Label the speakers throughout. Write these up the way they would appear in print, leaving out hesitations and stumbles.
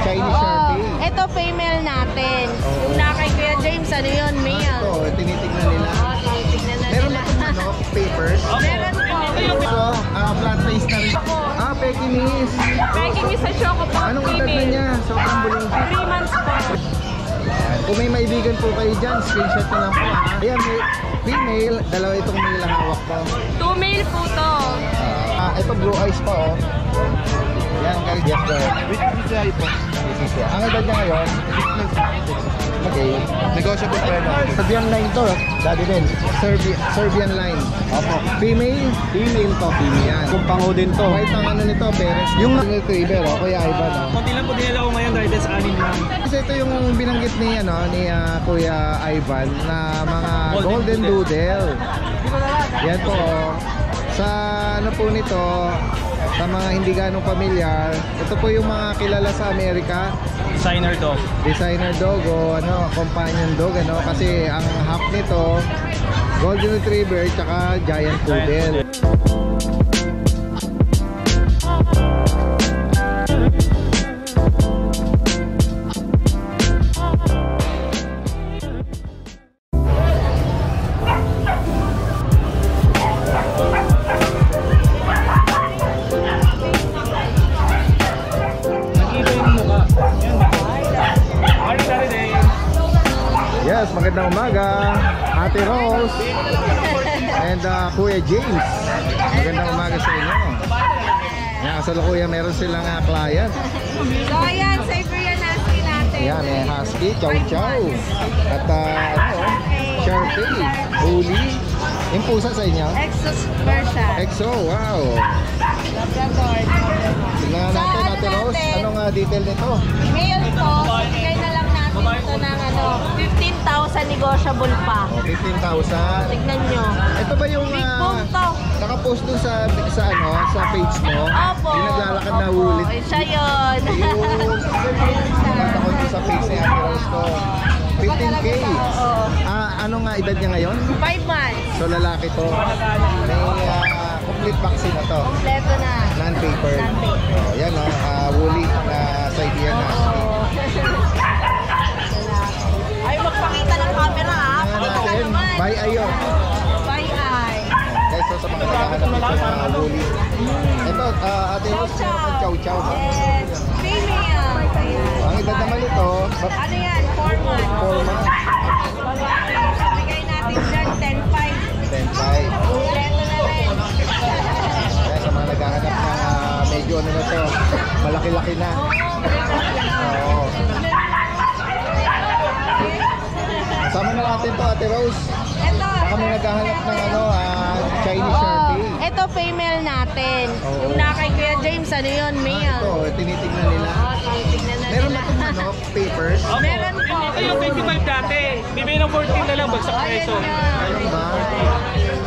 Speaker 1: Chinese Sharpie.
Speaker 2: Ito female natin. Yung na kay Kuya James, ano yun? Male.
Speaker 1: Ito, tinitignan nila.
Speaker 2: Tinitignan na
Speaker 1: Meron
Speaker 2: nila.
Speaker 1: ba itong ano, papers?
Speaker 2: Meron po.
Speaker 1: So, flat face na rin. Pekingese.
Speaker 2: Pekingese sa Choco po.
Speaker 1: Anong edad na niya? Sobrang buling.
Speaker 2: 3 months po.
Speaker 1: Kung may maibigan po kayo dyan, screenshot na lang po. Ayan, may female, dalawa itong male ang hawak ko.
Speaker 2: 2 male po to.
Speaker 1: Ito blue eyes pa oh. Yan guys, yes go ahead. Which PCI po? PCI. Ang edad niya ngayon? Okay. Negotiable pa rin. Serbian line to, daddy din. Serbian line. Opo. Female? Female to. Female yan. Kung pango din to. Kahit ang ano nito, Perez. Yung retriever oh, Kuya Ivan oh.
Speaker 3: Konti lang po dinala ko ngayon, guys, 6 lang.
Speaker 1: Kasi ito yung binanggit ni, ano, ni Kuya Ivan na mga golden doodle. Yan po oh. Sa ano po nito, sa mga hindi ganong pamilyar, ito po yung mga kilala sa Amerika.
Speaker 3: Designer dog.
Speaker 1: Designer dog o ano, companion dog ano, kasi ang half nito golden retriever tsaka giant poodle. Yes, magandang umaga, Ate Rose and Kuya James. Magandang umaga sa inyo. Yan, kasalukuyan meron silang client.
Speaker 2: So ayan, Siberian Husky natin.
Speaker 1: Yan, may Husky, Chow Chow. At ano, Sharpie, Bully. Yung pusa sa inyo?
Speaker 2: Exo Persian.
Speaker 1: Exo, wow.
Speaker 2: Labrador.
Speaker 1: Tingnan natin, Ate Rose, anong detail nito?
Speaker 2: Male po, bigay na lang natin ito ng ano, 15,000 negotiable pa.
Speaker 1: Oh, 15,000.
Speaker 2: Tignan nyo.
Speaker 1: Ito ba yung
Speaker 2: Big bone to.
Speaker 1: nakapost doon sa ano, sa page mo?
Speaker 2: Opo.
Speaker 1: Yung naglalakad na ulit.
Speaker 2: Ay, siya yun.
Speaker 1: Maganda ko doon sa page ni Ate Rose ko. 15K.
Speaker 2: Oo.
Speaker 1: Ano nga edad niya ngayon?
Speaker 2: 5 months.
Speaker 1: So lalaki to. May complete vaccine na to.
Speaker 2: Kompleto na.
Speaker 1: Non-paper.
Speaker 2: Non-paper.
Speaker 1: Oh, yan woolly na Siberian Husky.
Speaker 2: Ay, magpakita ng camera ha. Pakita ka naman.
Speaker 1: Bye ayo.
Speaker 2: Bye eye.
Speaker 1: Guys, so sa mga naghahanap dito ng woolly. Ito, Ate Rose, Chow Chow ba?
Speaker 2: Yes. Female. Ayan.
Speaker 1: Ang edad naman ito,
Speaker 2: Ano yan? 4 months.
Speaker 1: 4 months.
Speaker 2: Bigay natin dyan 10,500.
Speaker 1: 10.5.
Speaker 2: Kompleto na rin.
Speaker 1: Kaya sa mga naghahanap ng medyo ano na to, malaki-laki na. Oo. Sama na natin to, Ate Rose.
Speaker 2: Ito.
Speaker 1: Baka may naghahanap ng ano, Chinese Sharpie.
Speaker 2: Ito female natin.
Speaker 1: Oo.
Speaker 2: Yung na kay Kuya James, ano yun? Male.
Speaker 1: Ito, tinitignan nila.
Speaker 2: Tinitignan na
Speaker 1: Meron
Speaker 2: nila.
Speaker 1: ba itong ano, papers?
Speaker 2: Meron po.
Speaker 3: Ito yung 25 dati. Bibigay ng 14 na lang, bagsak preso.
Speaker 1: Ayun ba?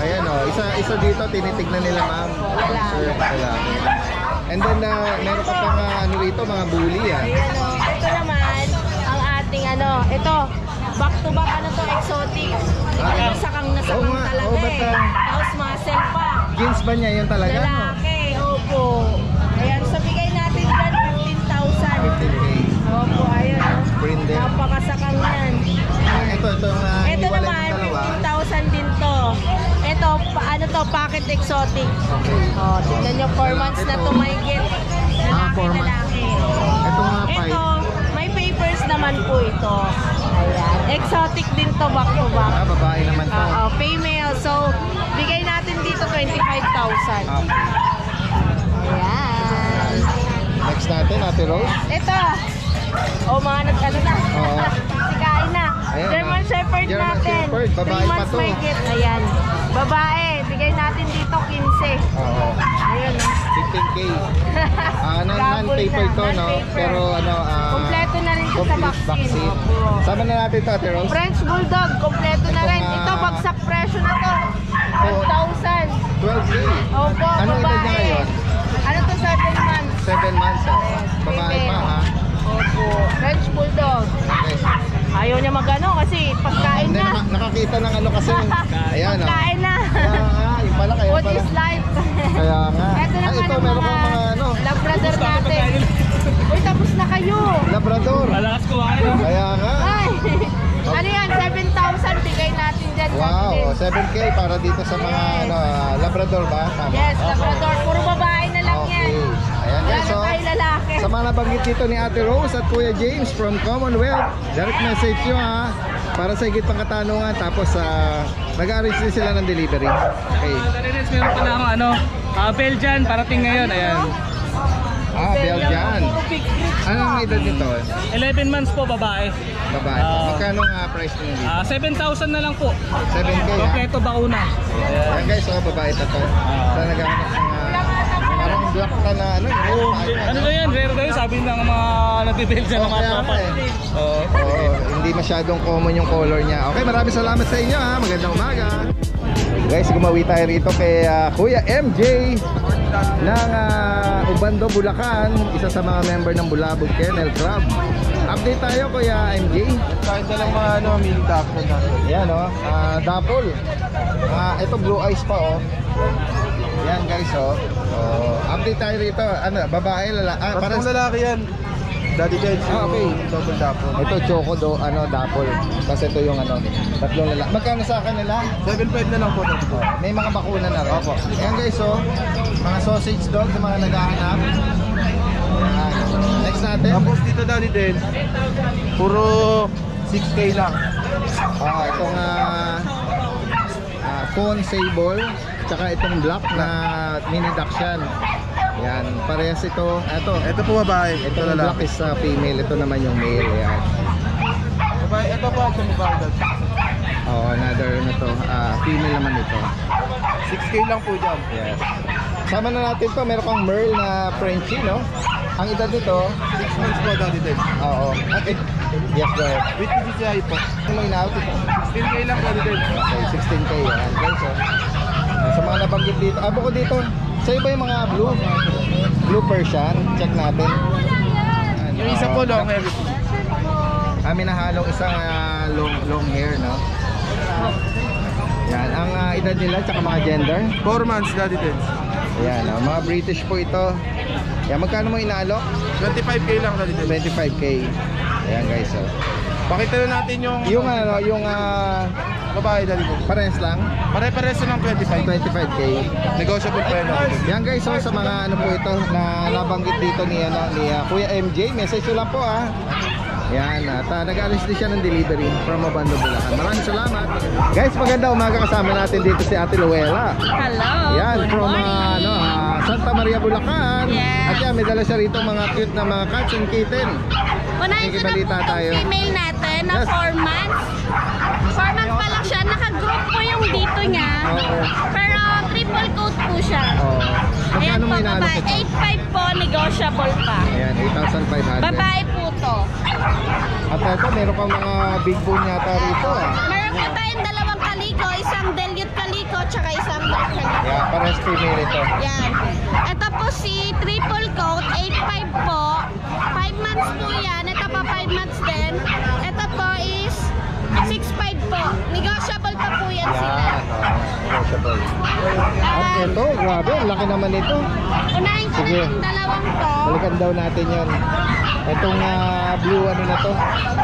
Speaker 1: Ayan o, isa dito tinitignan nila ma'am. Sir, wala. And then meron ka pang ano rito, mga bully ah.
Speaker 2: Ayan o. Ito naman, ang ating ano, ito, back to back ano to, exotic. Nasakang
Speaker 1: Oo nga,
Speaker 2: talaga
Speaker 1: oo, ba't,
Speaker 2: eh. Tapos muscle pa.
Speaker 1: Jeans ba niya yun talaga? No?
Speaker 2: Lalaki, opo. Ayan, so bigay natin dyan 15,000.
Speaker 1: 15K.
Speaker 2: Opo, ayun.
Speaker 1: Brindle.
Speaker 2: Napakasakang yan.
Speaker 1: Ito
Speaker 2: Ito
Speaker 1: hiwalay
Speaker 2: naman,
Speaker 1: ng dalawa.
Speaker 2: 15,000 din to. Ito, ano to, packet exotic.
Speaker 1: Okay.
Speaker 2: Oh, tignan nyo, 4 months na to may get. Lalaki,
Speaker 1: 4 months.
Speaker 2: lalaki.
Speaker 1: Ito nga
Speaker 2: Ito, may papers naman po ito. Ayan. Exotic din to, back to back.
Speaker 1: Babae naman to.
Speaker 2: Female. So, bigay natin dito 25,000.
Speaker 1: Okay.
Speaker 2: Ayan.
Speaker 1: Next natin, Ate Rose.
Speaker 2: Ito. Mga nag-ano na.
Speaker 1: Oo.
Speaker 2: Sikain na.
Speaker 1: Ayan,
Speaker 2: German Shepherd
Speaker 1: German
Speaker 2: natin.
Speaker 1: Shepherd. Babae
Speaker 2: 3
Speaker 1: pa
Speaker 2: months
Speaker 1: to.
Speaker 2: may get. Ayan. Babae. Bigay natin dito 15.
Speaker 1: Oo.
Speaker 2: Ayun.
Speaker 1: 15K. Non-paper to, no?
Speaker 2: Non-paper.
Speaker 1: Pero ano,
Speaker 2: Kompleto na rin siya sa
Speaker 1: complete
Speaker 2: vaccine. Opo.
Speaker 1: Sama na natin to, Ate Rose.
Speaker 2: French Bulldog. Kompleto na
Speaker 1: Ito
Speaker 2: rin.
Speaker 1: nga.
Speaker 2: Ito, bagsak presyo na to. 12,000.
Speaker 1: 12K.
Speaker 2: Opo,
Speaker 1: Anong edad niya
Speaker 2: babae.
Speaker 1: ngayon?
Speaker 2: Ano to, 7 months?
Speaker 1: 7 months. Babae pa, ha?
Speaker 2: Opo. French Bulldog.
Speaker 1: Okay.
Speaker 2: Ayaw niya magano kasi pagkain
Speaker 1: Hindi,
Speaker 2: na.
Speaker 1: nakakita ng ano kasi. Ayan, oh.
Speaker 2: Pagkain na.
Speaker 1: Kaya nga, yung pala, kaya
Speaker 2: Food
Speaker 1: pala.
Speaker 2: is life.
Speaker 1: Kaya nga.
Speaker 2: Ito naman
Speaker 1: Ito,
Speaker 2: ang
Speaker 1: meron kang mga ano.
Speaker 2: Labrador natin. Uy, tapos na kayo.
Speaker 1: Wow, 7K para dito sa mga ano, Labrador ba? Tama.
Speaker 2: Yes, Labrador. Puro babae na lang yan.
Speaker 1: Okay. Ayan guys,
Speaker 2: Wala
Speaker 1: so
Speaker 2: na tayo lalaki.
Speaker 1: sa mga nabanggit dito ni Ate Rose at Kuya James from Commonwealth, direct message nyo ha, para sa higit pang katanungan, tapos nag-arrange din sila ng delivery. Okay.
Speaker 3: Tarinis, meron pala akong ano, Belgian, parating ngayon, ayan.
Speaker 1: Belgian.
Speaker 2: Puro big breeds
Speaker 1: Anong
Speaker 2: po.
Speaker 1: edad nito?
Speaker 3: 11 months po, babae.
Speaker 1: Babae. Magkano nga price nyo dito?
Speaker 3: 7,000 na lang po.
Speaker 1: 7K ha?
Speaker 3: Kompleto bakuna.
Speaker 1: Ayan guys, so babae ito to. Sa naghahanap ng parang black ka na ano.
Speaker 3: Ano na yan? Rare na yun, sabi ng mga nagbe-Belgian ng mga tropa.
Speaker 1: Oo, hindi masyadong common yung color niya. Okay, maraming salamat sa inyo ha. Magandang umaga. Guys, gumawi tayo rito kay Kuya MJ ng Ubando, Bulacan. Isa sa mga member ng Bulabog Kennel Club. Update tayo Kuya MJ.
Speaker 4: Kahit na lang mga ano, mini dapper natin.
Speaker 1: Yan o, dapol. Ito blue eyes pa o. Yan guys o. Update tayo rito. Ano, babae, lalaki.
Speaker 4: Parang lalaki yan. Daddy Benz,
Speaker 1: okay.
Speaker 4: Double dapper.
Speaker 1: Ito choco do, dapol. Kasi ito yung tatlong lalaki. Magkano sa kanila?
Speaker 4: 7.5 na lang po.
Speaker 1: May mga bakuna na rin. Opo. Ayan guys, so mga sausage dog sa mga naghahanap. Ayan. Next natin.
Speaker 4: Tapos dito Daddy Benz, puro 6K lang.
Speaker 1: Itong phone sable, tsaka itong black na mini dachshund. Yan, parehas ito.
Speaker 4: Ito po babae, ito
Speaker 1: Itong black
Speaker 4: lalaki.
Speaker 1: is female, ito naman yung male. Ayan.
Speaker 4: Babae, ito po sa babae.
Speaker 1: Another female naman ito.
Speaker 4: 6K lang po dyan.
Speaker 1: Yes. Sama na natin to, meron kang Merle na Frenchie, no? Ang edad nito,
Speaker 4: 6 months po Daddy Benz.
Speaker 1: oo. Yes, go ahead.
Speaker 4: With PCCI po.
Speaker 1: Ano mo in-out ito?
Speaker 4: 16K lang Daddy Benz.
Speaker 1: Okay, 16K yan. Guys, sa mga nabanggit dito, bukod dito, sa iba yung mga blue Persian, check natin.
Speaker 4: Yung isa po long hair.
Speaker 1: Minahalong isang long hair, no? Yan, ang edad nila, tsaka mga gender.
Speaker 4: 4 months Daddy Benz.
Speaker 1: Yan, mga British po ito. Yan, magkano mo inaalok?
Speaker 4: 25K lang Daddy Benz.
Speaker 1: 25K. Ayan guys,
Speaker 4: Pakita na natin yung babae Daddy Benz.
Speaker 1: pares lang,
Speaker 4: Pare-pares ng 25.
Speaker 1: 25K.
Speaker 4: Negotiable pa yun.
Speaker 1: Yan guys, sa mga ano po ito na nabanggit dito ni Kuya MJ, message nyo lang po Yan, at nag-alis din siya ng delivery from Ubando, Bulacan. Maraming salamat. Guys, maganda umaga, kasama natin dito si Ate Luella.
Speaker 2: Hello.
Speaker 1: Yan,
Speaker 2: Good
Speaker 1: from
Speaker 2: morning.
Speaker 1: Santa Maria, Bulacan.
Speaker 2: Yes.
Speaker 1: At yan, may dala siya rito mga cute na mga cats and kitten.
Speaker 2: Unahin ko na po
Speaker 1: Balita tayo.
Speaker 2: itong female natin na
Speaker 1: Yes.
Speaker 2: 4 months. 4 months pa lang siya. Naka-group po yung dito niya.
Speaker 1: Oo.
Speaker 2: Pero triple coat po siya.
Speaker 1: Magkano
Speaker 2: Ayan
Speaker 1: mo
Speaker 2: po,
Speaker 1: inaalok
Speaker 2: babae.
Speaker 1: ito?
Speaker 2: 8.5 po, negotiable pa.
Speaker 1: Ayan, 8,500.
Speaker 2: Babae po to.
Speaker 1: At ito, meron kang mga big bone yata rito
Speaker 2: Meron po tayong dalawang kaliko, isang Delute kaliko, tsaka isang dark kaliko.
Speaker 1: Yeah, pares female ito.
Speaker 2: Yan. Ito po si triple coat, 8.5 po. 5 months po yan. Ito po 5 months din. Ito po is 6.5 po. Negotiable pa po yan sila.
Speaker 1: Yan, negotiable. At ito, grabe, ang laki naman ito.
Speaker 2: Unahin ko na
Speaker 1: Sige.
Speaker 2: yung dalawang to.
Speaker 1: Balikan daw natin yon. Itong blue ano na to?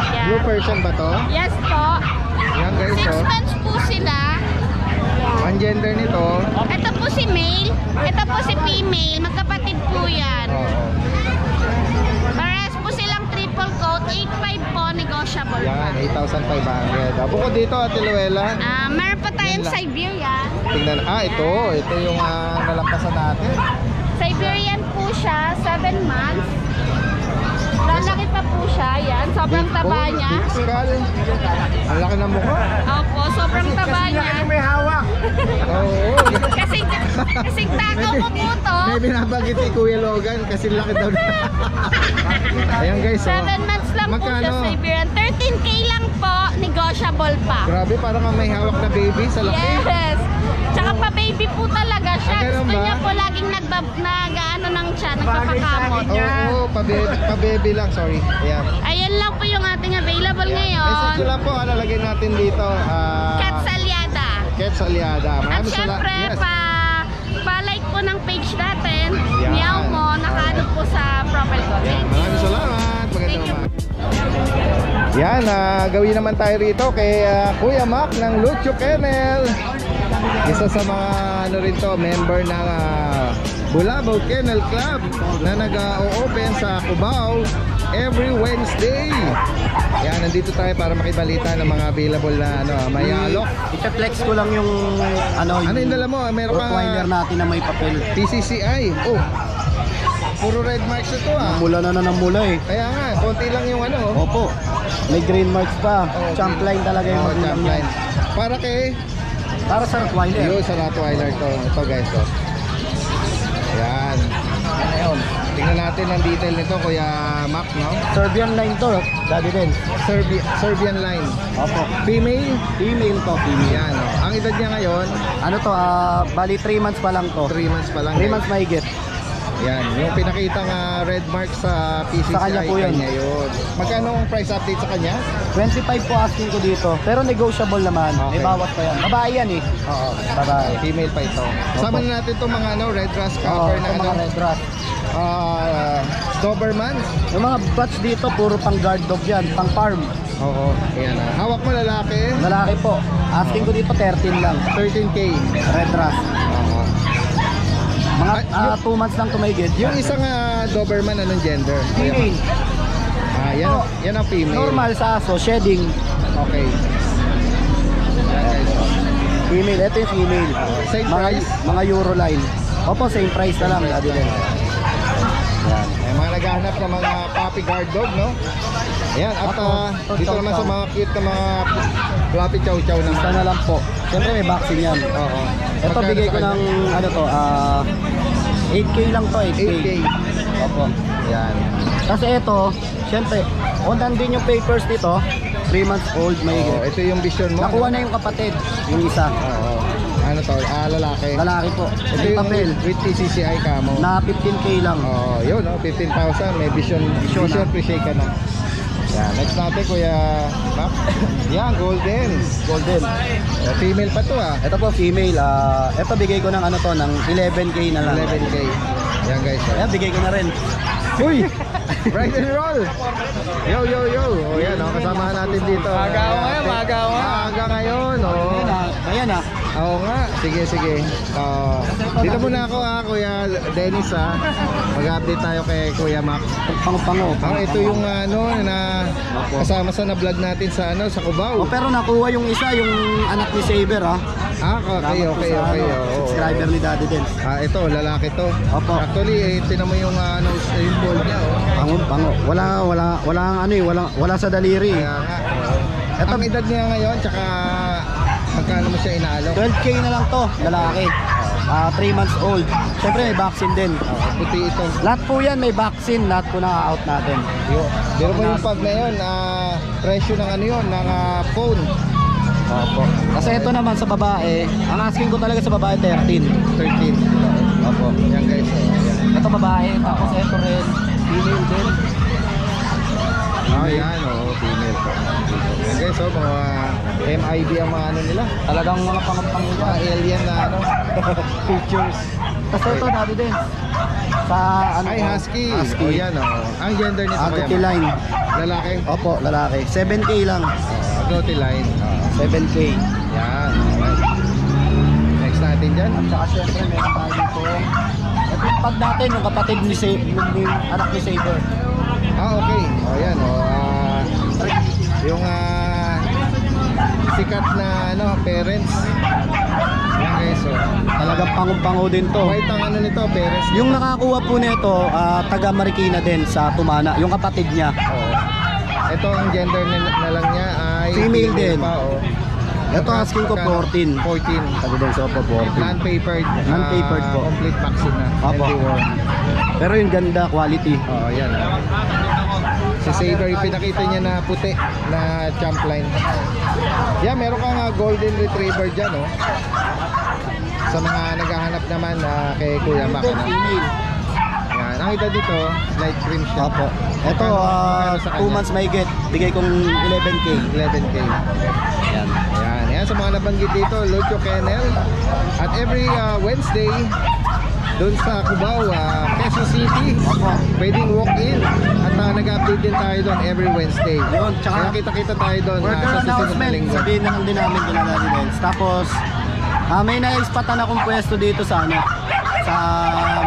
Speaker 2: Yan.
Speaker 1: Blue Persian ba to?
Speaker 2: Yes po.
Speaker 1: Yan guys,
Speaker 2: 6 months po sila.
Speaker 1: Ang gender nito,
Speaker 2: Ito po si male. Ito po si female. Magkapatid po yan. Parehas po silang triple coat. 8.5 po. Negotiable pa.
Speaker 1: yan, 8,500. Bukod dito, Ate Luella,
Speaker 2: Meron pa tayong
Speaker 1: Yan lang.
Speaker 2: Siberian.
Speaker 1: tingnan, ito yung nalampasan natin.
Speaker 2: Siberian po siya, 7 months. Lalaki pa po siya, yan. Sobrang
Speaker 1: Big
Speaker 2: taba
Speaker 1: bone,
Speaker 2: niya.
Speaker 1: big skull. Ang laki ng mukha.
Speaker 2: Opo, sobrang taba niya.
Speaker 1: Oo.
Speaker 2: Kasing takaw ko po to.
Speaker 1: May binabanggit si Kuya Logan kasi laki daw na. Ayan guys,
Speaker 2: 7 months lang po siya,
Speaker 1: magkano?
Speaker 2: Siberian. 13K lang po, negotiable pa.
Speaker 1: Grabe, parang kang may hawak na baby sa laki.
Speaker 2: Yes. Tsaka pa-baby po talaga siya.
Speaker 1: ganun
Speaker 2: Gusto
Speaker 1: ba?
Speaker 2: niya po laging nagpapakamot.
Speaker 1: Oo, pa-baby lang, sorry. Ayan.
Speaker 2: Ayun lang po yung ating available ngayon.
Speaker 1: Message lang po, lalagay natin dito.
Speaker 2: Cat Salyada.
Speaker 1: Cats Aliada.
Speaker 2: At
Speaker 1: Maraming
Speaker 2: syempre,
Speaker 1: yes.
Speaker 2: pa-like po ng page natin.
Speaker 1: Yan.
Speaker 2: Meow mo, nakaano po sa profile ko.
Speaker 1: Ayan, maraming salamat. Magandang
Speaker 2: Thank you.
Speaker 1: umaga. Yan, gawin naman tayo rito kay Kuya Mac ng Lucho Kennel. Isa sa mga ano rin to, member ng Bulabog Kennel Club na nag-o-open sa Cubao every Wednesday. Yan, nandito tayo para makibalita ng mga available na ano, may alok.
Speaker 5: Ita-flex ko lang yung ano
Speaker 1: yung dala mo? Meron
Speaker 5: Rottweiler natin na may papel.
Speaker 1: PCCI. Oh, puro red marks ito
Speaker 5: Mula na ng mula eh.
Speaker 1: Kaya nga, konti lang yung ano.
Speaker 5: Opo. May green marks pa.
Speaker 1: Oh,
Speaker 5: Champ line talaga yung
Speaker 1: champ line. Para kay?
Speaker 5: Para sa Rottweiler.
Speaker 1: Yun, sa Rottweiler to. Ito guys, oh. Yan.
Speaker 5: Ano yun?
Speaker 1: Tingnan natin ang detail nito, Kuya Mac, no?
Speaker 5: Serbian line to, Daddy Ben.
Speaker 1: Serbian line.
Speaker 5: Opo.
Speaker 1: Female?
Speaker 5: Female to, female.
Speaker 1: Yan, oh. Ang edad niya ngayon?
Speaker 5: Ano to, bali 3 months pa lang to.
Speaker 1: 3 months pa lang.
Speaker 5: 3 months mahigit.
Speaker 1: Yan, yung pinakitang red mark sa PCCI.
Speaker 5: Sa kanya po yun.
Speaker 1: Yun. Magkano ang price update sa kanya?
Speaker 5: 25 po asking ko dito. Pero negotiable naman.
Speaker 1: Okay.
Speaker 5: May bawas pa yan. Babae yan eh.
Speaker 1: Oo.
Speaker 5: Babae.
Speaker 1: Female pa ito. Kasama na natin itong mga ano, red rust
Speaker 5: Oo,
Speaker 1: cover na
Speaker 5: ito mga
Speaker 1: ano.
Speaker 5: red rat.
Speaker 1: Doberman.
Speaker 5: Yung mga batch dito, puro pang guard dog yan. Pang farm.
Speaker 1: Oo. Ayan na. Hawak mo lalaki.
Speaker 5: Lalaki po. Asking ko dito 13 lang.
Speaker 1: 13K.
Speaker 5: Red rat.
Speaker 1: Oo.
Speaker 5: Mga
Speaker 1: Ah,
Speaker 5: 2 months lang tumigit.
Speaker 1: Yung isang Doberman, anong gender?
Speaker 5: Female.
Speaker 1: Yan,
Speaker 5: Oh,
Speaker 1: yan ang female.
Speaker 5: Normal sa aso, shedding.
Speaker 1: Okay. Yan guys.
Speaker 5: Female, ito yung female.
Speaker 1: Same price?
Speaker 5: Mga Euro line. Opo, same price na lang. Daddy din.
Speaker 1: Yan. May mga naghahanap ng mga puppy guard dog, no? Ayan, at dito naman sa mga cute na mga fluffy chow chow naman.
Speaker 5: Isa na lang po. Siyempre may vaccine yan.
Speaker 1: Oo.
Speaker 5: Ito
Speaker 1: Magkano
Speaker 5: bigay
Speaker 1: sa
Speaker 5: ko
Speaker 1: kanya?
Speaker 5: ng ano to, 8K lang to, 8K.
Speaker 1: 8K.
Speaker 5: Opo.
Speaker 1: Yan.
Speaker 5: Kasi ito, siyempre, ondan din yung papers nito, 3 months old may
Speaker 1: Oo, ito yung vision mo.
Speaker 5: Nakuha na yung kapatid, yung isa.
Speaker 1: Oo. Ano to? Lalaki.
Speaker 5: Lalaki po.
Speaker 1: Ito
Speaker 5: May
Speaker 1: yung
Speaker 5: papel.
Speaker 1: with PCCI camo.
Speaker 5: Na 15K lang.
Speaker 1: Oo, yun, no? 15,000. May vision appreciate ka na. Yan, next natin, Kuya Mac. Yan, golden.
Speaker 5: Golden.
Speaker 1: Female pa to,
Speaker 5: Ito po female. Ito bigay ko ng ano to, ng 11K na lang.
Speaker 1: 11K. Yan guys.
Speaker 5: Ayan, bigay ko na rin.
Speaker 1: Uy! Ride and roll! Yo, yo, yo! O yan, kasama natin dito.
Speaker 3: Maaga ngayon, maaga ngayon.
Speaker 1: Maaga ngayon,
Speaker 5: Ayan ah.
Speaker 1: Oo nga, sige, sige. Dito muna ako Kuya Dennis Mag-update tayo kay Kuya Mac.
Speaker 5: Pango-pango.
Speaker 1: Ito yung ano na kasama sa na-vlog natin sa ano sa Cubao.
Speaker 5: Pero nakuha yung isa, yung anak ni Saber ha.
Speaker 1: Okay. Oo.
Speaker 5: Subscriber ni Daddy din.
Speaker 1: Ito, lalaki to.
Speaker 5: Opo.
Speaker 1: Actually, tinan mo yung ano, yung ball niya,
Speaker 5: Pango. Wala sa daliri.
Speaker 1: Kaya nga. Ito, ang edad niya ngayon, tsaka magkano mo siya inaalo?
Speaker 5: 12K na lang to, lalaki. 3 months old. Siyempre may vaccine din.
Speaker 1: Puti ito.
Speaker 5: Lahat po yan may vaccine, lahat po na-out natin.
Speaker 1: Pero mo yung pag na yun, presyo ng ano yun, ng phone.
Speaker 5: Opo. Kasi ito naman sa babae, ang asking ko talaga sa babae 13.
Speaker 1: 13.
Speaker 5: Opo.
Speaker 1: Yan guys. Yan.
Speaker 5: Ito babae, tapos ito rin, female din.
Speaker 1: Yan, female po. Yan guys, mga MIB ang mga ano nila.
Speaker 5: Talagang mga pangampangin
Speaker 1: Mga alien na ano, pictures.
Speaker 5: Kasi ito dati din. Sa ano?
Speaker 1: Ay, husky.
Speaker 5: Husky.
Speaker 1: Yan Ang gender nito
Speaker 5: Agouti line.
Speaker 1: Lalaki?
Speaker 5: Opo, lalaki. 7K lang.
Speaker 1: Agouti line.
Speaker 5: 7K.
Speaker 1: Yan. Next natin dyan.
Speaker 5: At saka syempre meron tayo dito. Ito yung pag natin, yung kapatid ni yung anak ni Saber.
Speaker 1: Okay. Yan. Yung sikat na ano, parents. Yan guys.
Speaker 5: Talagang pango din to.
Speaker 1: White ang ano nito, parents.
Speaker 5: Yung nakakuha po nito, taga Marikina din sa Tumana, yung kapatid niya.
Speaker 1: Ito ang gender na lang niya ay
Speaker 5: Female din.
Speaker 1: Pa,
Speaker 5: Ito asking ko 14.
Speaker 1: 14.
Speaker 5: Sabi din sa Opo 14.
Speaker 1: Non-papered.
Speaker 5: Non-papered po.
Speaker 1: Complete vaccine na.
Speaker 5: Opo.
Speaker 1: Anti-worm.
Speaker 5: Pero yung ganda, quality.
Speaker 1: Yan. Si Saber, pinakita niya na puti na champ line. Yan, meron kang golden retriever dyan, sa mga naghahanap naman kay Kuya Mac.
Speaker 5: Female.
Speaker 1: Yan. Ang edad dito, light cream siya.
Speaker 5: Opo. Ito,
Speaker 1: Magkano sa
Speaker 5: 2
Speaker 1: kanya?
Speaker 5: months may get. Bigay kong 11K.
Speaker 1: 11K.
Speaker 5: Yan.
Speaker 1: Yan sa mga nabanggit dito, Lucho Kennel. At every Wednesday, doon sa Cubao, Quezon City.
Speaker 5: Opo.
Speaker 1: Pwedeng walk-in. At nag-update din tayo doon every Wednesday.
Speaker 5: Yun, tsaka-
Speaker 1: Kaya kita-kita tayo doon
Speaker 5: Order
Speaker 1: sa susunod na
Speaker 5: announcement,
Speaker 1: linggo.
Speaker 5: sabihin na lang din namin kila Daddy Dens. Tapos, may naispatan akong pwesto dito sa sa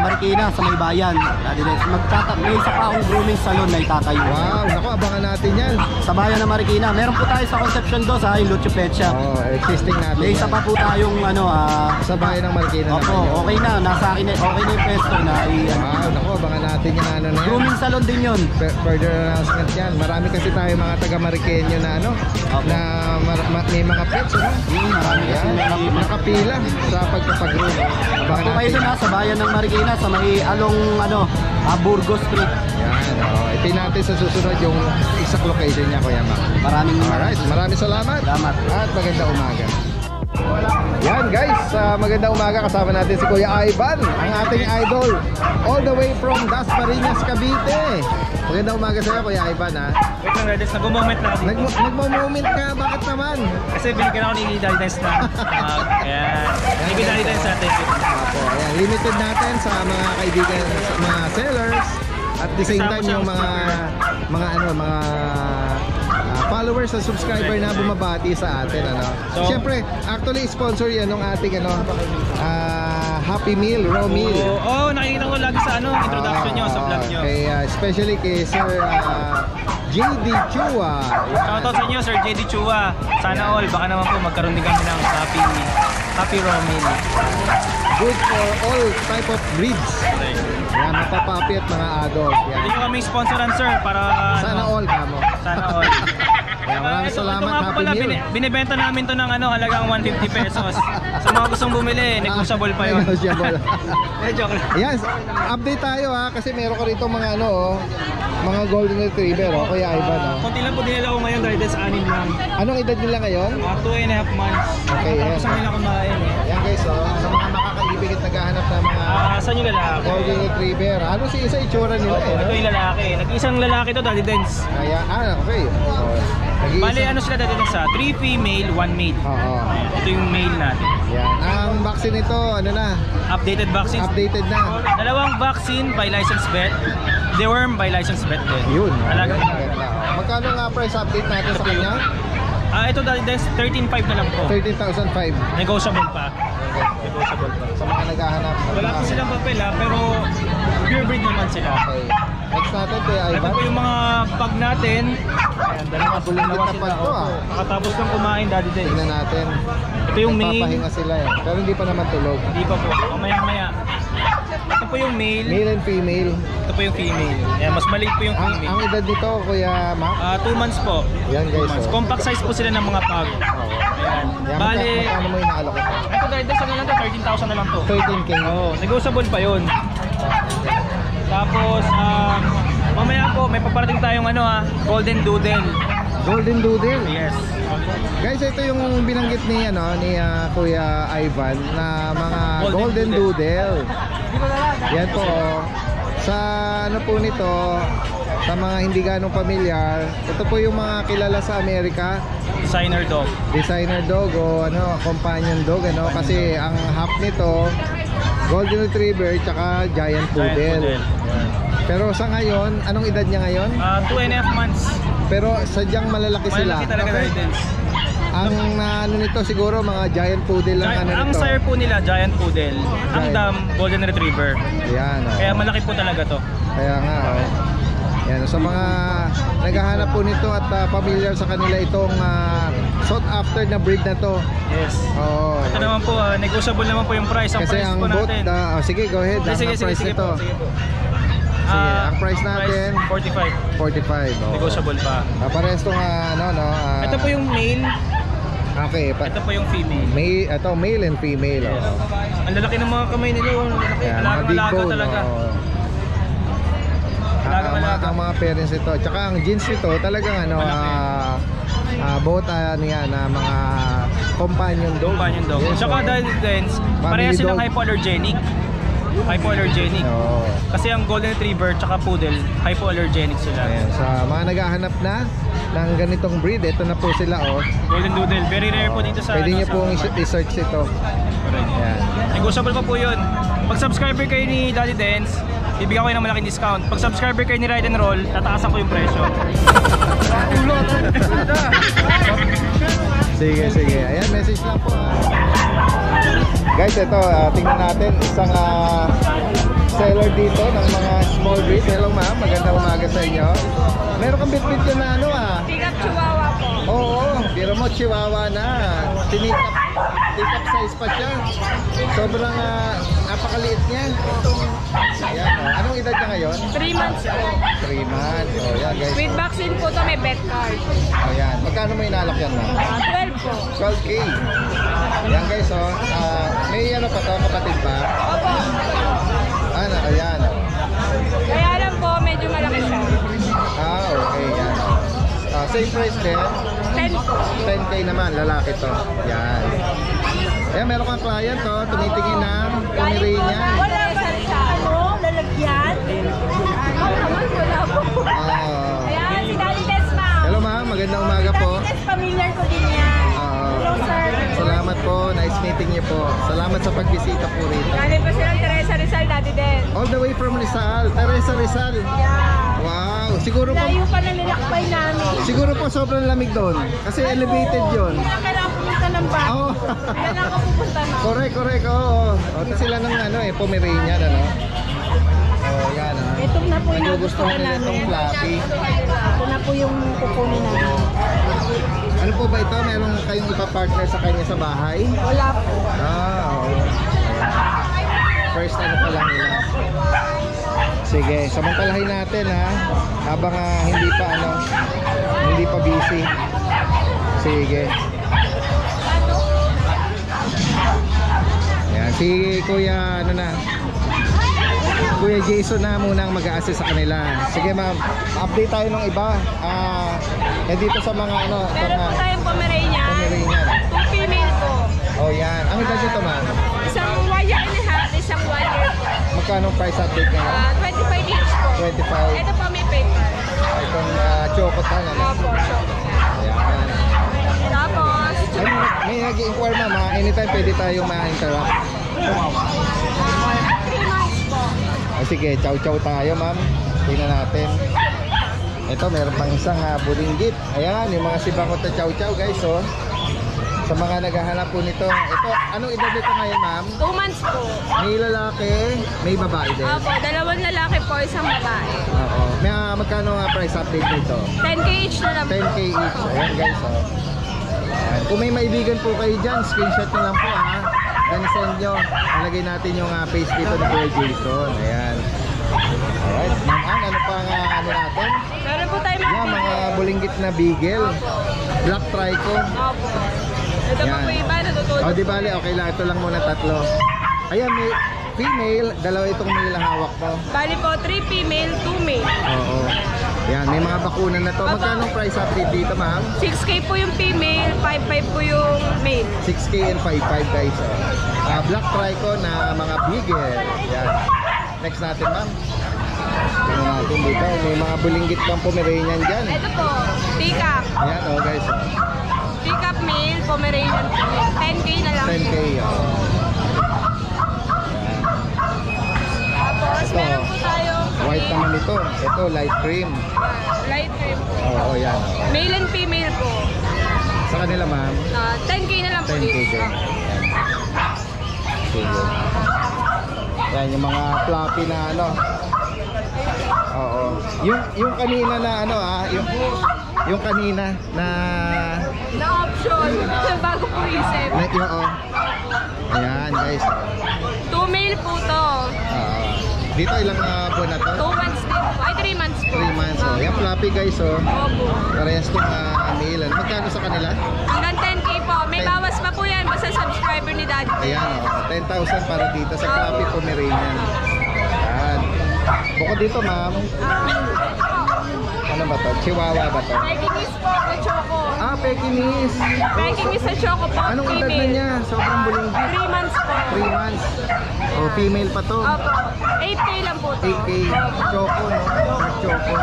Speaker 5: Marikina, sa may bayan. Daddy Dens, may isa pa akong grooming salon na itatayo.
Speaker 1: Wow, naku, abangan natin yan.
Speaker 5: Sa bayan ng Marikina. Meron po tayo sa Concepcion do sa Lucho Pet Shop.
Speaker 1: Existing natin.
Speaker 5: May isa pa po tayong
Speaker 1: sa bayan ng Marikina
Speaker 5: Opo,
Speaker 1: naman yun.
Speaker 5: okay na. Nasa akin na, okay na yung pwesto na
Speaker 1: Wow, naku, abangan natin yung ano na yan.
Speaker 5: grooming salon din yun.
Speaker 1: Further announcement yan. Marami kasi tayo mga taga-Marikenyo na
Speaker 5: Opo.
Speaker 1: na may mga pets,
Speaker 5: Marami kasi
Speaker 1: Yan, nakapila sa pagpapagroom. Abangan
Speaker 5: Ako kayo
Speaker 1: natin.
Speaker 5: dun sa bayan ng Marikina sa may Along Burgos Street.
Speaker 1: Yan, ipin natin sa susunod yung exact location niya, Kuya Mac. Alright, maraming salamat.
Speaker 5: Salamat.
Speaker 1: At magandang umaga. Yan guys, magandang umaga. Kasama natin si Kuya Ivan, ang ating idol. All the way from Dasmariñas, Cavite. Magandang umaga sa iyo, Kuya Ivan, ha.
Speaker 3: Wait lang, Daddy, nag-moment lang ako.
Speaker 1: Nagmo-moment ka, bakit naman?
Speaker 3: Kasi binigyan ako ni Daddy Dens na. Ayan. Thank you, Daddy Dens, thank you.
Speaker 1: Apo, ayan, limited natin sa mga kaibigan, sa mga sellers. At the same time yung mga followers at subscriber na bumabati sa atin,
Speaker 3: So,
Speaker 1: Siyempre, actually sponsor yan ng ating Happy Meal, Raw Meal.
Speaker 3: Nakikita ko lagi sa introduction nyo, sa vlog nyo.
Speaker 1: Especially kay Sir JD Chua.
Speaker 3: Shoutout sa inyo, Sir JD Chua. Sana all, baka naman po magkaroon din kami ng happy raw meal.
Speaker 1: Good for all type of breeds. Yan, mapapapi at mga adult. Yan.
Speaker 3: Hindi nyo kaming sponsoran, sir, para
Speaker 1: Sana all, kamo.
Speaker 3: Sana all.
Speaker 1: Maraming salamat,
Speaker 3: ito nga po
Speaker 1: Happy
Speaker 3: pala,
Speaker 1: Meal.
Speaker 3: binibenta namin to ng halagang 150 pesos. Sa mga gustong bumili, negotiable pa yun.
Speaker 1: Negotiable.
Speaker 3: Joke lang.
Speaker 1: Yan, update tayo kasi meron ko rito mga mga golden retriever, Kuya Ivan,
Speaker 3: Konti lang po dinala ko ngayon dahil sa 6 lang.
Speaker 1: Anong edad nila ngayon?
Speaker 3: 2.5 months.
Speaker 1: Okay,
Speaker 3: Tapos ang nila kumain.
Speaker 1: Yan guys, sa mga makakaibig at naghahanap ng mga
Speaker 3: Saan yung lalaki?
Speaker 1: golden retriever. Ano si isa itsura nila
Speaker 3: Ito yung lalaki. Nag-isang lalaki to, Daddy Dens.
Speaker 1: Kaya, okay.
Speaker 3: Bali, sila Daddy Dens ha? 3 female, 1 male.
Speaker 1: Oo.
Speaker 3: Ayan, ito yung male natin.
Speaker 1: Yan. Ang vaccine nito,
Speaker 3: Updated vaccines.
Speaker 1: updated na.
Speaker 3: Dalawang vaccine by licensed vet. Deworm by licensed vet din.
Speaker 1: Yun.
Speaker 3: Alaga.
Speaker 1: Maganda. Magkano nga price update natin sa kanya?
Speaker 3: Ito Daddy Dens, 13.5 na lang po.
Speaker 1: 13,500.
Speaker 3: Negotiable pa. Negotiable pa.
Speaker 1: Sa mga naghahanap.
Speaker 3: Wala po silang papel pero pure breed naman sila.
Speaker 1: Okay. Next natin, Kuya
Speaker 3: Ito
Speaker 1: Ivan.
Speaker 3: po yung mga pag natin. Ayan, dalawa
Speaker 1: Bulilit na pag to,
Speaker 3: Nakatapos lang kumain, Daddy Dens.
Speaker 1: Tingnan natin.
Speaker 3: Ito yung male.
Speaker 1: Papahinga sila Pero hindi pa naman tulog.
Speaker 3: Hindi pa po. Mamaya-maya. Ito po yung male.
Speaker 1: Male and female.
Speaker 3: Ito po yung female. Ayan, mas maliit po yung
Speaker 1: Ang
Speaker 3: female.
Speaker 1: edad nito, Kuya Mac?
Speaker 3: 2 months po.
Speaker 1: Yan, guys,
Speaker 3: 2 months.
Speaker 1: oh.
Speaker 3: Compact size po sila ng mga pug.
Speaker 1: Oo.
Speaker 3: Ayan.
Speaker 1: Yan,
Speaker 3: Bali,
Speaker 1: magkano mo inaalok ito?
Speaker 3: ito Daddy Dens, ano lang to? 13,000 na lang to.
Speaker 1: 13K.
Speaker 3: Oo, negotiable pa yun. Tapos, mamaya po, may paparating tayong Golden Doodle.
Speaker 1: Golden Doodle.
Speaker 3: Yes.
Speaker 1: Guys, ito yung binanggit ni Kuya Ivan na mga
Speaker 3: Golden
Speaker 1: Golden Doodle. Yan po. Sa po nito, sa mga hindi ganong pamilyar, ito po yung mga kilala sa Amerika,
Speaker 3: Designer dog.
Speaker 1: designer dog o companion dog, kasi ang half nito Golden Retriever tsaka Giant Poodle. Pero sa ngayon, anong edad niya ngayon?
Speaker 3: 2.5 months.
Speaker 1: Pero sadyang malalaki sila.
Speaker 3: Malaki talaga Daddy Dens.
Speaker 1: Ang nito siguro mga Giant Poodle lang
Speaker 3: Ang
Speaker 1: nito.
Speaker 3: sire po nila, Giant Poodle. Ang
Speaker 1: Giant.
Speaker 3: dam, Golden Retriever.
Speaker 1: Yan.
Speaker 3: Kaya malaki po talaga to.
Speaker 1: Kaya nga. Yan, sa mga naghahanap po nito at familiar sa kanila itong sought after na breed na to.
Speaker 3: Yes.
Speaker 1: Oo.
Speaker 3: Ito naman po, negotiable naman po yung price. Ang
Speaker 1: Kasi
Speaker 3: price
Speaker 1: ang
Speaker 3: po
Speaker 1: boat,
Speaker 3: natin.
Speaker 1: sige, go ahead.
Speaker 3: Sige,
Speaker 1: Ang price nito.
Speaker 3: po. Sige po.
Speaker 1: Sige, ang price natin
Speaker 3: 45.
Speaker 1: 45. Oo.
Speaker 3: Negotiable pa.
Speaker 1: Parehas tong
Speaker 3: Ito po yung male,
Speaker 1: okay,
Speaker 3: ito po yung female.
Speaker 1: ito male and female.
Speaker 3: Yes.
Speaker 1: Oo.
Speaker 3: Ang lalaki ng mga kamay nila, ang lalaki.
Speaker 1: Yan, mga big
Speaker 3: Alaga
Speaker 1: bone.
Speaker 3: talaga.
Speaker 1: Oo.
Speaker 3: Alaga.
Speaker 1: Ang mga parents nito. Tsaka ang genes nito talagang both mga companion dog.
Speaker 3: Companion dog.
Speaker 1: Yes,
Speaker 3: Tsaka
Speaker 1: oo.
Speaker 3: dahil Dens, parehas silang
Speaker 1: dog.
Speaker 3: hypoallergenic. Hypoallergenic.
Speaker 1: Oo.
Speaker 3: Kasi ang Golden Retriever tsaka Poodle, hypoallergenic sila.
Speaker 1: Ayan, sa mga naghahanap na ng ganitong breed. Ito na po sila, oh.
Speaker 3: Golden Doodle. Very rare po dito sa...
Speaker 1: Pwede nyo
Speaker 3: sa-
Speaker 1: pong i-search ito. Yan.
Speaker 3: Negotiable pa po yun. Pag subscriber kayo ni Daddy Dance, bibigyan ko kayo ng malaking discount. Pag subscriber kayo ni Ride and Roll, tataasan ko yung presyo.
Speaker 1: Sige, sige. Ayan, message lang po. Guys, ito, tingnan natin. Isang seller dito ng mga small breed. Hello ma'am, magandang umaga sa inyo. Meron kang bit-bit yun na ano
Speaker 2: Pickup Chihuahua po.
Speaker 1: Oo, biro mo, chihuahua na. Tinikap size pa siya. Sobrang napakaliit niya. Ayan, anong edad niya ngayon?
Speaker 2: 3 months po.
Speaker 1: 3 months. Oh, yan guys.
Speaker 2: With vaccine po to, may vet card.
Speaker 1: Ayan, magkano mo inalak yan ma'am?
Speaker 2: 12 po.
Speaker 1: 12K. Ayan guys, oh. May ano pa to, kapatid pa?
Speaker 2: Opo.
Speaker 1: Ano, ayan.
Speaker 2: Kaya lang po, medyo malaki siya.
Speaker 1: Okay, yan. Same price din.
Speaker 2: 10 po.
Speaker 1: 10K naman, lalaki to. Yan. Ayan, meron kang client to, tumitingin ng Pomeranian.
Speaker 2: Wala ba sa ano? Lalagyan? Wala po. Ayan, si Daddy Des, ma'am.
Speaker 1: Hello ma'am, magandang umaga po.
Speaker 2: Daddy Des, familiar ko din yan. Hello, sir.
Speaker 1: Salamat po, nice meeting niyo po. Salamat sa pagbisita po rito.
Speaker 2: Galing pa silang Teresa Rizal, Daddy Des.
Speaker 1: All the way from Rizal, Teresa Rizal.
Speaker 2: Yeah.
Speaker 1: Wow, siguro po,
Speaker 2: Layo pa na nilakbay namin.
Speaker 1: siguro po sobrang lamig doon. Kasi elevated yun.
Speaker 2: Hindi na kailangan pumunta ng bahay.
Speaker 1: Oo.
Speaker 2: Yan ang kapupunta na.
Speaker 1: Correct, oo. Ito sila ng ano Pomeranian, ano. Oh, yan
Speaker 2: Ito na po yung
Speaker 1: nagugustuhan nila itong fluffy.
Speaker 2: Ito na po yung kukunin namin.
Speaker 1: Ano po ba ito? Meron kayong ipa-partner sa kanya sa bahay?
Speaker 2: Wala po.
Speaker 1: Oo. First ano pa lang nila. Sige, samantalahin natin ha. Habang hindi pa busy. Sige. Yan, si Kuya Kuya Jason na munang mag-a-assist sa kanila. Sige ma'am, update tayo ng iba. Dito sa mga
Speaker 2: Meron po tayong Pomeranian.
Speaker 1: Pomeranian.
Speaker 2: 2 female po.
Speaker 1: Oh yan. Ang edad nito ma'am?
Speaker 2: Isang 1 year and a half, isang 1 year po.
Speaker 1: Magkano price update ngayon?
Speaker 2: 25 each po.
Speaker 1: 25.
Speaker 2: Ito po may paper.
Speaker 1: Itong choco tan, ano?
Speaker 2: Opo, choco.
Speaker 1: Ayan.
Speaker 2: Tapos,
Speaker 1: Ay, may nag-inquire ma'am ha. Anytime pwede tayong ma-interrupt.
Speaker 2: 3 months po.
Speaker 1: Sige, chow-chow tayo ma'am. Tingnan natin. Ito, meron pang isang bulinggit. Ayan, yung mga sibangot na chow-chow guys, oh. Sa mga naghahanap po nito. Ito, anong edad nito ngayon ma'am?
Speaker 2: 2 months po.
Speaker 1: May lalaki, may babae din.
Speaker 2: Opo, 2 lalaki po, isang babae.
Speaker 1: Oo. May magkano nga price update nito?
Speaker 2: 10K each na lang po.
Speaker 1: 10K each. Ayan guys, oh. Ayan. Kung may maibigan po kayo dyan, screenshot nyo lang po ha. Then send nyo. Nalagay natin yung page dito ni Kuya Jason. Ayan. Alright. Ma'am Ann, ano pa nga natin?
Speaker 2: Meron po tayo
Speaker 1: Yan, mga bulinggit na beagle. Black trico.
Speaker 2: Opo. Ito pa
Speaker 1: Yan.
Speaker 2: po iba, natutulog.
Speaker 1: O di bale, okay lang. Ito lang muna 3. Ayan, may female. 2 itong male ang hawak mo.
Speaker 2: Bali po, 3 female, 2 male.
Speaker 1: Oo. Yan, may mga bakuna na to. Magkano price update dito ma'am?
Speaker 2: 6K po yung female, 5.5 po yung male.
Speaker 1: 6K and 5.5 guys. Black trico na mga beagle. Yan. Next natin ma'am. Tingnan natin dito. May mga bulinggit pang Pomeranian dyan.
Speaker 2: Ito po, teacup.
Speaker 1: Ayan oh guys.
Speaker 2: Teacup male, Pomeranian po. 10K na lang.
Speaker 1: 10K. Oh.
Speaker 2: Tapos
Speaker 1: Ito,
Speaker 2: meron po tayong
Speaker 1: white naman ito. Ito light cream.
Speaker 2: light cream po.
Speaker 1: Oo, yan.
Speaker 2: Male and female po.
Speaker 1: Sa kanila ma'am,
Speaker 2: 10K na lang po
Speaker 1: 10K
Speaker 2: dito.
Speaker 1: din. Sige. Yan yung mga fluffy na ano. Oo. Yung kanina na ano yung kanina na
Speaker 2: Na option, bago po isip.
Speaker 1: oo. Ayan guys.
Speaker 2: 2 male po to.
Speaker 1: Dito ilang buwan na to?
Speaker 2: 2 months din po. Ay, 3 months po.
Speaker 1: 3 months. Oh. Yan fluffy guys oh.
Speaker 2: Opo.
Speaker 1: Parehas tong male. Magkano sa kanila?
Speaker 2: Hanggang 10K po. May bawas pa po yan basta subscriber ni Daddy.
Speaker 1: Ayan oh. 10,000 para dito sa fluffy Pomeranian. Ayan. Bukod dito ma'am, ano ba to? Chihuahua ba to?
Speaker 2: Pekingese po, na choco.
Speaker 1: Pekingese.
Speaker 2: Pekingese sa choco po.
Speaker 1: Anong edad na
Speaker 2: female.
Speaker 1: niya? Sobrang bulinggit.
Speaker 2: 3 months po.
Speaker 1: 3 months. Oh, female pa to.
Speaker 2: Opo. 8K lang po to.
Speaker 1: 8K. Choco, no? Dark choco.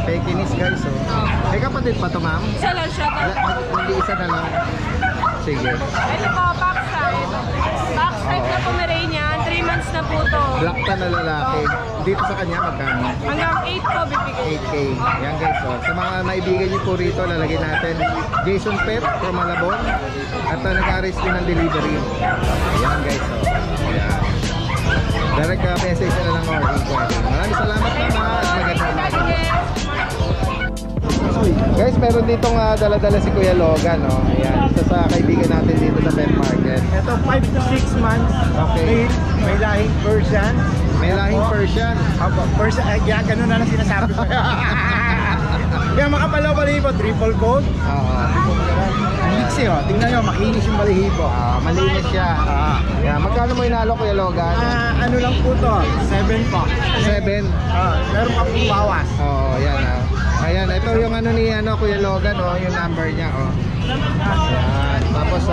Speaker 1: Pekinis guys, oh. May kapatid pa to, ma'am?
Speaker 2: Isa lang siya.
Speaker 1: Hindi, isa na lang. Sige.
Speaker 2: Ito po, backside. Backside na Pomeranian, 3 months na po to.
Speaker 1: Black tan na lalaki. Dito sa kanya, magkano?
Speaker 2: Hanggang 8 po bibigay.
Speaker 1: 8K. Yan guys, oh. Sa mga naibigan niyo po rito, lalagyan natin Jason Pep from Malabon. At nag-arrange din ng delivery. Yan guys, oh. Yan. Direct message na lang or inquiry. Maraming salamat naman. Magandang umaga. Guys, meron ditong dala-dala si Kuya Logan, no? Ayan, isa sa kaibigan natin dito sa pet market.
Speaker 4: Ito 5 to 6 months.
Speaker 1: Okay.
Speaker 4: May lahing Persian.
Speaker 1: May lahing Persian.
Speaker 4: Opo, Persian. Yeah, ganun na lang sinasabi ko. Kaya makapalaw-balibo, triple coat.
Speaker 1: Oo.
Speaker 4: Mixi, oh. Tingnan nyo, makinis yung balihibo.
Speaker 1: Malinis siya. Yan, magkano mo inalo, Kuya Logan?
Speaker 4: Ano lang po to? 7 po.
Speaker 1: 7.
Speaker 4: Meron pa po bawas.
Speaker 1: Oo, yan ah. Ayan, ito yung ano ni Kuya Logan, oh, yung number niya, oh. Ayan. Tapos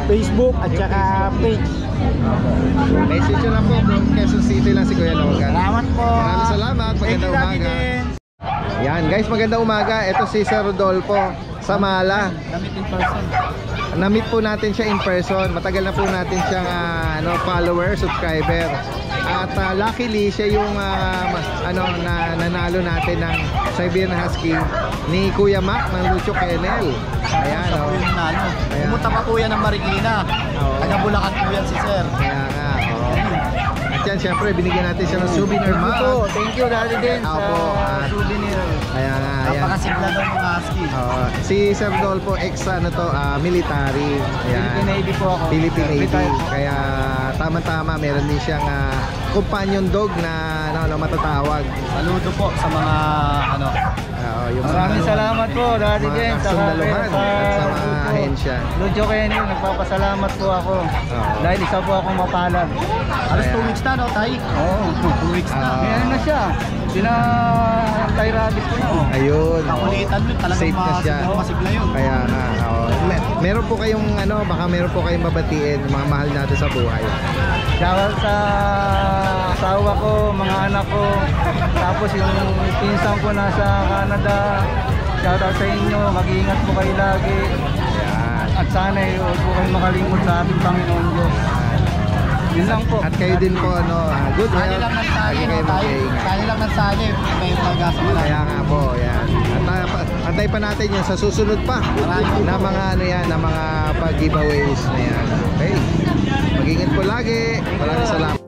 Speaker 4: Facebook at saka page.
Speaker 1: message nyo lang po, from Quezon City lang si Kuya Logan.
Speaker 4: Salamat po.
Speaker 1: Maraming salamat,
Speaker 4: Thank
Speaker 1: magandang
Speaker 4: you, Daddy
Speaker 1: umaga.
Speaker 4: Dance.
Speaker 1: Yan guys, magandang umaga. Ito si Sir Rodolfo sa Mala.
Speaker 5: Damit in person.
Speaker 1: Na-meet po natin siya in person. Matagal na po natin siyang follower, subscriber. At luckily siya yung nanalo natin ng Siberian Husky ni Kuya Mac ng Lucio Kennel. Ayan,
Speaker 5: Siya po
Speaker 1: oh.
Speaker 5: yung nanalo.
Speaker 1: Ayan.
Speaker 5: Pumunta pa po yan ng Marikina.
Speaker 1: Oo.
Speaker 5: Taga Bulacan po yan si Sir.
Speaker 1: Kaya nga, oh. At yan, syempre, binigyan natin siya ng souvenir mug.
Speaker 4: Thank you, Daddy Dance,
Speaker 1: Opo,
Speaker 4: sa souvenir.
Speaker 1: Kaya nga, ayan.
Speaker 5: Napakasigla daw mga husky.
Speaker 1: Si Sir Rodolfo, military. Ayan.
Speaker 4: Philippine Navy po ako.
Speaker 1: Philippine Navy.
Speaker 4: Retired.
Speaker 1: Kaya tama-tama, meron din siyang companion dog na matatawag.
Speaker 5: Saludo po sa mga
Speaker 1: Yung
Speaker 4: Maraming salamat po, Daddy
Speaker 1: mga
Speaker 4: Dance.
Speaker 1: kasundaluhan at sa mga ahensya.
Speaker 4: Lucio Kennel, nagpapasalamat po ako.
Speaker 1: Oo.
Speaker 4: Dahil isa po akong mapalad.
Speaker 5: Alas
Speaker 1: Ayan.
Speaker 5: 2 weeks na, no, Tay?
Speaker 4: Oo.
Speaker 5: 2 weeks na.
Speaker 1: Ah.
Speaker 4: Ngayon na siya. Anti-rabies ko na. Oh.
Speaker 1: Ayun.
Speaker 5: Nakulitan yun, talagang
Speaker 1: Safe na siya.
Speaker 5: masigla yun.
Speaker 1: Kaya nga, meron po kayong baka meron po kayong babatiin, mga mahal natin sa buhay.
Speaker 4: Shoutout sa asawa ko, mga anak ko. Tapos yung pinsan ko nasa Canada. Shoutout sa inyo, mag-iingat po kayo lagi.
Speaker 1: Ayan.
Speaker 4: At sana huwag po kayo makalimot sa ating Panginoon Diyos. Yun lang po.
Speaker 1: At kayo din po, good
Speaker 5: Kaya
Speaker 1: health.
Speaker 5: lang ng sali,
Speaker 1: Lagi
Speaker 5: no,
Speaker 1: kayo
Speaker 5: Tay?
Speaker 1: mag-iingat.
Speaker 5: Kaya lang ng sali. May pag-asa mo lang.
Speaker 1: Kaya nga po, yan. At antay pa natin yun sa susunod pa na mga na mga pag-giveaways na yan. Okay. Mag-ingat po lagi. Maraming salamat.